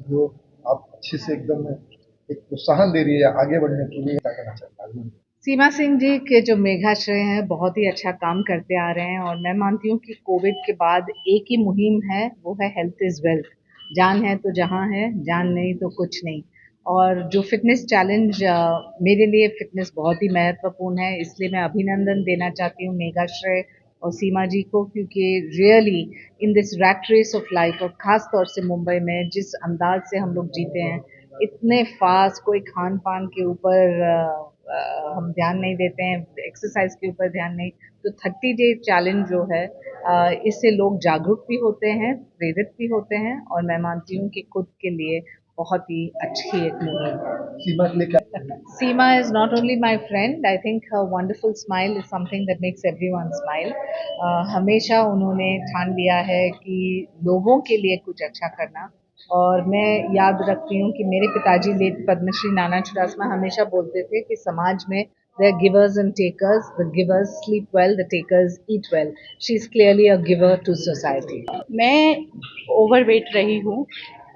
जो आप अच्छे से एकदम एक प्रोत्साहन दे रही है आगे बढ़ने के लिए, क्या कहना चाहते हैं? सीमा सिंह जी के जो मेघाश्रय हैं बहुत ही अच्छा काम करते आ रहे हैं और मैं मानती हूँ कि कोविड के बाद एक ही मुहिम है, वो है हेल्थ इज वेल्थ। जान है तो जहां है, जान नहीं तो कुछ नहीं। और जो फिटनेस चैलेंज, मेरे लिए फिटनेस बहुत ही महत्वपूर्ण है, इसलिए मैं अभिनंदन देना चाहती हूँ मेघाश्रय और सीमा जी को, क्योंकि really in this rat race of life, और खास तौर से मुंबई में जिस अंदाज से हम लोग जीते हैं, इतने फास्ट, कोई खान पान के ऊपर हम ध्यान नहीं देते हैं, एक्सरसाइज के ऊपर ध्यान नहीं। तो 30 डे चैलेंज जो है, इससे लोग जागरूक भी होते हैं, प्रेरित भी होते हैं, और मैं मानती हूँ कि खुद के लिए बहुत ही अच्छी एक मुहिम है। सीमा के लिए क्या? Seema is not only my friend, I think her wonderful smile is something that makes everyone smile. हमेशा उन्होंने ठान लिया है कि लोगों के लिए कुछ अच्छा करना। और मैं याद रखती हूँ कि मेरे पिताजी लेट पद्मश्री नाना चुरासमा हमेशा बोलते थे कि समाज में there are givers and takers. The givers sleep well, the takers eat well. She is clearly a giver to society. मैं ओवरवेट रही हूँ,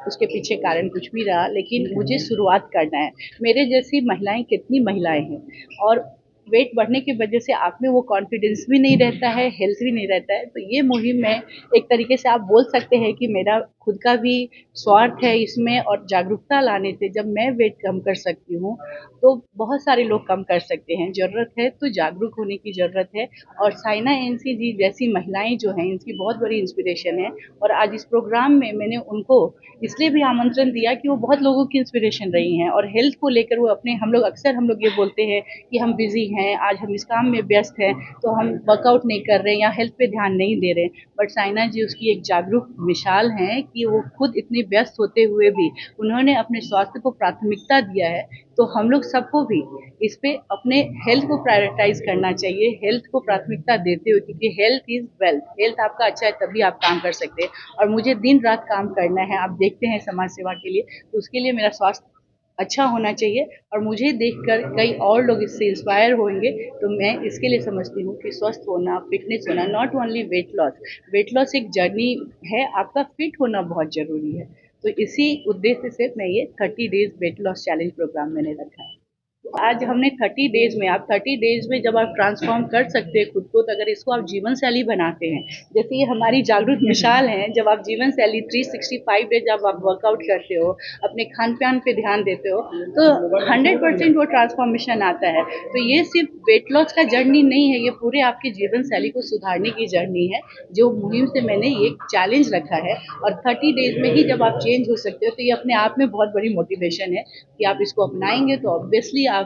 उसके पीछे कारण कुछ भी रहा, लेकिन मुझे शुरुआत करना है। मेरे जैसी महिलाएं कितनी महिलाएं हैं, और वेट बढ़ने की वजह से आप में वो कॉन्फिडेंस भी नहीं रहता है, हेल्थ भी नहीं रहता है। तो ये मुहिम में एक तरीके से आप बोल सकते हैं कि मेरा खुद का भी स्वार्थ है इसमें, और जागरूकता लाने से जब मैं वेट कम कर सकती हूँ तो बहुत सारे लोग कम कर सकते हैं। ज़रूरत है तो जागरूक होने की ज़रूरत है। और साइना एनसी जी जैसी महिलाएं जो हैं, इनकी बहुत बड़ी इंस्पिरेशन है। और आज इस प्रोग्राम में मैंने उनको इसलिए भी आमंत्रण दिया कि वो बहुत लोगों की इंस्पिरेशन रही हैं, और हेल्थ को लेकर वो अपने, हम लोग ये बोलते हैं कि हम बिजी हैं, आज हम इस काम में व्यस्त हैं, तो हम वर्कआउट नहीं कर रहे हैं या हेल्थ पे ध्यान नहीं दे रहे हैं। बट साइना जी उसकी एक जागरूक मिसाल हैं कि वो खुद इतने व्यस्त होते हुए भी उन्होंने अपने स्वास्थ्य को प्राथमिकता दिया है। तो हम लोग सबको भी इस पे अपने हेल्थ को प्रायोरिटाइज करना चाहिए, हेल्थ को प्राथमिकता देते हुए, क्योंकि हेल्थ इज वेल्थ। हेल्थ आपका अच्छा है तभी आप काम कर सकते हैं। और मुझे दिन रात काम करना है, आप देखते हैं समाज सेवा के लिए, तो उसके लिए मेरा स्वास्थ्य अच्छा होना चाहिए। और मुझे देखकर कई और लोग इससे इंस्पायर होंगे। तो मैं इसके लिए समझती हूँ कि स्वस्थ होना, फिटनेस होना, नॉट ओनली वेट लॉस एक जर्नी है, आपका फिट होना बहुत जरूरी है। तो इसी उद्देश्य से मैं ये 30 days weight loss challenge programme मैंने रखा है। आज हमने 30 डेज में, आप 30 डेज में जब आप ट्रांसफॉर्म कर सकते हैं खुद को, तो अगर इसको आप जीवन शैली बनाते हैं, जैसे ये हमारी जागरूक मिसाल है, जब आप जीवन शैली 365 डेज जब आप वर्कआउट करते हो, अपने खान पान पे ध्यान देते हो, तो 100% वो ट्रांसफॉर्मेशन आता है। तो ये सिर्फ वेट लॉस का जर्नी नहीं है, ये पूरे आपकी जीवन शैली को सुधारने की जर्नी है, जो मुहिम से मैंने ये चैलेंज रखा है। और 30 डेज में ही जब आप चेंज हो सकते हो, तो ये अपने आप में बहुत बड़ी मोटिवेशन है कि आप इसको अपनाएंगे तो ऑब्वियसली आप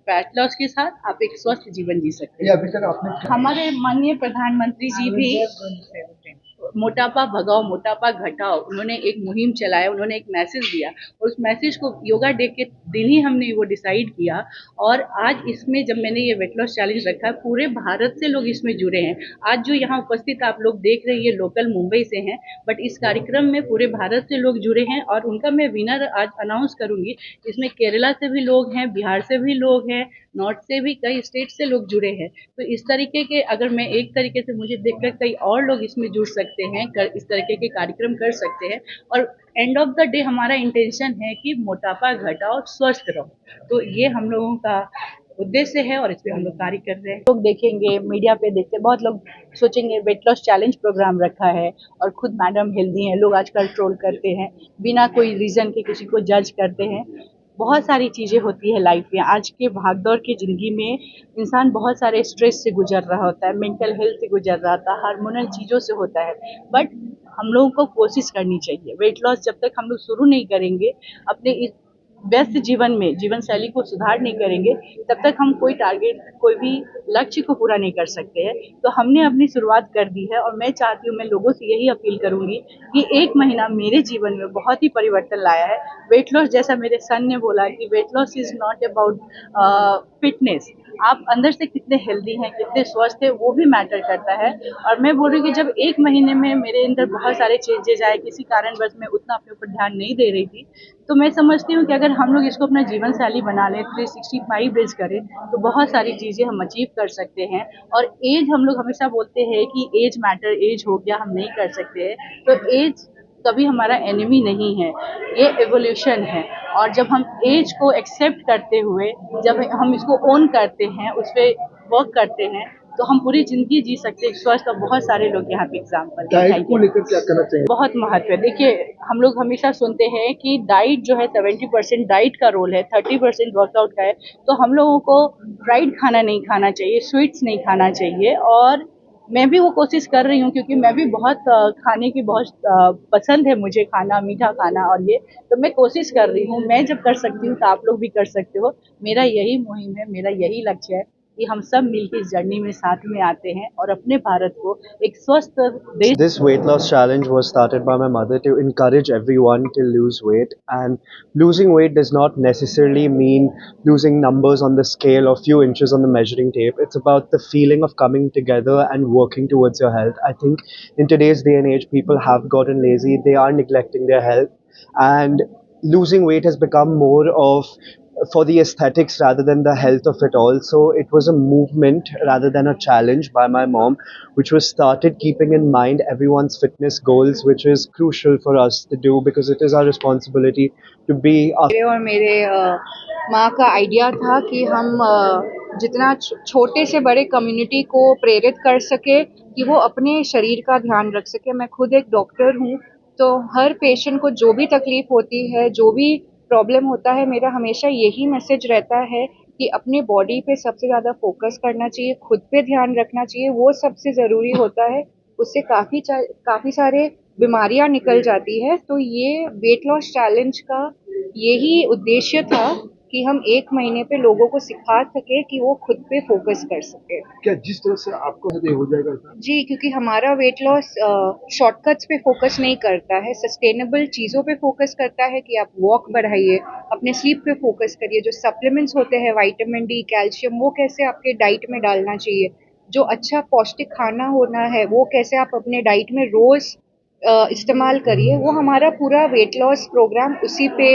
फैट लॉस के साथ आप एक स्वस्थ जीवन जी सकते ये हैं। अभी तक आपने हमारे माननीय प्रधानमंत्री जी भी मोटापा भगाओ मोटापा घटाओ, उन्होंने एक मुहिम चलाया, उन्होंने एक मैसेज दिया, और उस मैसेज को योगा डे के दिन ही हमने वो डिसाइड किया। और आज इसमें जब मैंने ये वेट लॉस चैलेंज रखा है, पूरे भारत से लोग इसमें जुड़े हैं। आज जो यहाँ उपस्थित आप लोग देख रहे हैं, ये लोकल मुंबई से हैं, बट इस कार्यक्रम में पूरे भारत से लोग जुड़े हैं, और उनका मैं विनर आज अनाउंस करूंगी। इसमें केरला से भी लोग हैं, बिहार से भी लोग हैं, नॉर्थ से भी, कई स्टेट से लोग जुड़े हैं। तो इस तरीके के, अगर मैं एक तरीके से, मुझे देखकर कई और लोग इसमें जुड़ सकते हैं, इस तरीके के कार्यक्रम कर सकते हैं। और एंड ऑफ द डे हमारा इंटेंशन है कि मोटापा घटाओ, स्वस्थ रहो। तो ये हम लोगों का उद्देश्य है, और इस पे हम लोग कार्य कर रहे हैं। लोग देखेंगे, मीडिया पे देखते हैं, बहुत लोग सोचेंगे वेट लॉस चैलेंज प्रोग्राम रखा है, और खुद मैडम हेल्दी हैं, लोग आजकल ट्रोल करते हैं, बिना कोई रीजन के किसी को जज करते हैं। बहुत सारी चीज़ें होती है लाइफ में, आज के भागदौड़ की ज़िंदगी में इंसान बहुत सारे स्ट्रेस से गुजर रहा होता है, मेंटल हेल्थ से गुजर रहा होता है, हार्मोनल चीज़ों से होता है। बट हम लोगों को कोशिश करनी चाहिए। वेट लॉस जब तक हम लोग शुरू नहीं करेंगे, अपने इस व्यस्त जीवन में जीवन शैली को सुधार नहीं करेंगे, तब तक हम कोई टारगेट, कोई भी लक्ष्य को पूरा नहीं कर सकते हैं। तो हमने अपनी शुरुआत कर दी है, और मैं चाहती हूँ, मैं लोगों से यही अपील करूंगी कि 1 महीना मेरे जीवन में बहुत ही परिवर्तन लाया है। वेट लॉस, जैसा मेरे सन ने बोला कि weight loss is not about fitness, आप अंदर से कितने हेल्दी हैं, कितने स्वस्थ हैं, वो भी मैटर करता है। और मैं बोल रही हूँ कि जब 1 महीने में मेरे अंदर बहुत सारे चेंजेस आए, किसी कारणवश मैं उतना अपने ऊपर ध्यान नहीं दे रही थी, तो मैं समझती हूँ कि अगर हम लोग इसको अपना जीवन शैली बना लें, 365 डेज करें, तो बहुत सारी चीज़ें हम अचीव कर सकते हैं। और एज, हम लोग हमेशा बोलते हैं कि एज मैटर, एज हो गया हम नहीं कर सकते हैं, तो एज कभी हमारा एनिमी नहीं है, ये एवोल्यूशन है। और जब हम एज को एक्सेप्ट करते हुए, जब हम इसको ओन करते हैं, उस पर वर्क करते हैं, तो हम पूरी ज़िंदगी जी सकते हैं स्वस्थ। और बहुत सारे लोग यहाँ पे एग्जाम्पल हैं। डाइट थैंक को यू। लेकर क्या कहना चाहिए? बहुत महत्व है। देखिए, हम लोग हमेशा सुनते हैं कि डाइट जो है 70% डाइट का रोल है, 30% वर्कआउट का है। तो हम लोगों को फ्राइड खाना नहीं खाना चाहिए, स्वीट्स नहीं खाना चाहिए। और मैं भी वो कोशिश कर रही हूँ, क्योंकि मैं भी बहुत खाने की बहुत पसंद है मुझे, खाना, मीठा खाना। और ये तो मैं कोशिश कर रही हूँ, मैं जब कर सकती हूँ तो आप लोग भी कर सकते हो। मेरा यही मुहिम है, मेरा यही लक्ष्य है कि हम सब मिलकर इस जर्नी में साथ में आते हैं और अपने भारत को एक स्वस्थ देश। This weight loss challenge was started by my mother to encourage everyone to lose weight, and losing weight does not necessarily mean losing numbers on the scale or few inches on the measuring tape. It's about the feeling of coming together and working towards your health. I think in today's day and age, people have gotten lazy, they are neglecting their health, and losing weight has become more of for the aesthetics rather than the health of it all. So it was a movement rather than a challenge by my mom, which was started keeping in mind everyone's fitness goals, which is crucial for us to do because it is our responsibility to be मेरे और मेरे माँ का idea था कि हम जितना छोटे से बड़े कम्युनिटी को प्रेरित कर सके कि वो अपने शरीर का ध्यान रख सके। मैं खुद एक डॉक्टर हूँ, तो हर पेशेंट को जो भी तकलीफ होती है, जो भी प्रॉब्लम होता है, मेरा हमेशा यही मैसेज रहता है कि अपने बॉडी पे सबसे ज़्यादा फोकस करना चाहिए, खुद पे ध्यान रखना चाहिए, वो सबसे ज़रूरी होता है। उससे काफ़ी सारे बीमारियां निकल जाती है। तो ये वेट लॉस चैलेंज का यही उद्देश्य था कि हम 1 महीने पे लोगों को सिखा सके कि वो खुद पे फोकस कर सके। क्या जिस तरह से आपको ये हो जाएगा ऐसा? जी, क्योंकि हमारा वेट लॉस शॉर्टकट्स पे फोकस नहीं करता है, सस्टेनेबल चीज़ों पे फोकस करता है कि आप वॉक बढ़ाइए, अपने स्लीप पे फोकस करिए, जो सप्लीमेंट्स होते हैं विटामिन डी, कैल्शियम, वो कैसे आपके डाइट में डालना चाहिए, जो अच्छा पौष्टिक खाना होना है वो कैसे आप अपने डाइट में रोज़ इस्तेमाल करिए। वो हमारा पूरा वेट लॉस प्रोग्राम उसी पे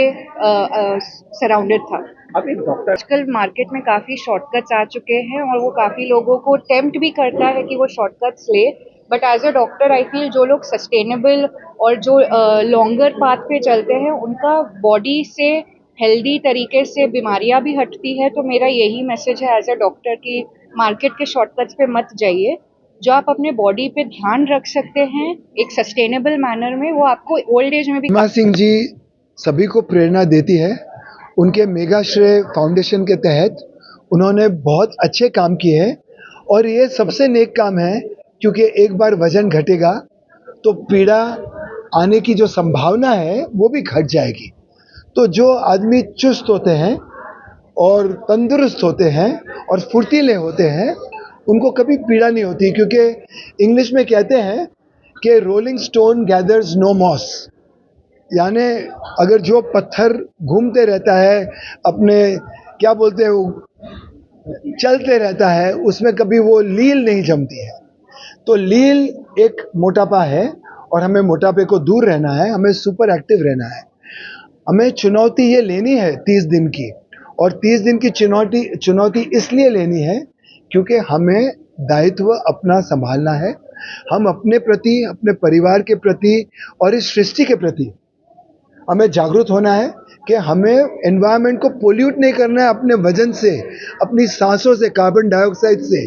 सराउंडेड था। आप एक डॉक्टर, आजकल मार्केट में काफ़ी शॉर्टकट्स आ चुके हैं और वो काफ़ी लोगों को टेम्प्ट भी करता है कि वो शॉर्टकट्स ले। But as a doctor I feel जो लोग सस्टेनेबल और जो लॉन्गर पाथ पे चलते हैं, उनका बॉडी से हेल्दी तरीके से बीमारियां भी हटती है। तो मेरा यही मैसेज है एज अ डॉक्टर कि मार्केट के शॉर्टकट्स पे मत जाइए। जो आप अपने बॉडी पे ध्यान रख सकते हैं एक सस्टेनेबल मैनर में, वो आपको ओल्ड एज में भी। रीमा सिंह जी सभी को प्रेरणा देती है। उनके मेगाश्रेय फाउंडेशन के तहत उन्होंने बहुत अच्छे काम किए हैं और ये सबसे नेक काम है, क्योंकि एक बार वजन घटेगा तो पीड़ा आने की जो संभावना है वो भी घट जाएगी। तो जो आदमी चुस्त होते हैं और तंदुरुस्त होते हैं और फुर्तीले होते हैं, उनको कभी पीड़ा नहीं होती, क्योंकि इंग्लिश में कहते हैं कि rolling stone gathers no moss, यानी अगर जो पत्थर घूमते रहता है, अपने क्या बोलते हैं वो चलते रहता है, उसमें कभी वो लील नहीं जमती है। तो लील एक मोटापा है और हमें मोटापे को दूर रहना है, हमें सुपर एक्टिव रहना है। हमें चुनौती ये लेनी है 30 दिन की, और 30 दिन की चुनौती इसलिए लेनी है क्योंकि हमें दायित्व अपना संभालना है। हम अपने प्रति, अपने परिवार के प्रति और इस सृष्टि के प्रति हमें जागरूक होना है कि हमें एनवायरनमेंट को पोल्यूट नहीं करना है अपने वजन से, अपनी सांसों से, कार्बन डाइऑक्साइड से।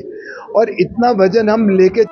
और इतना वजन हम लेके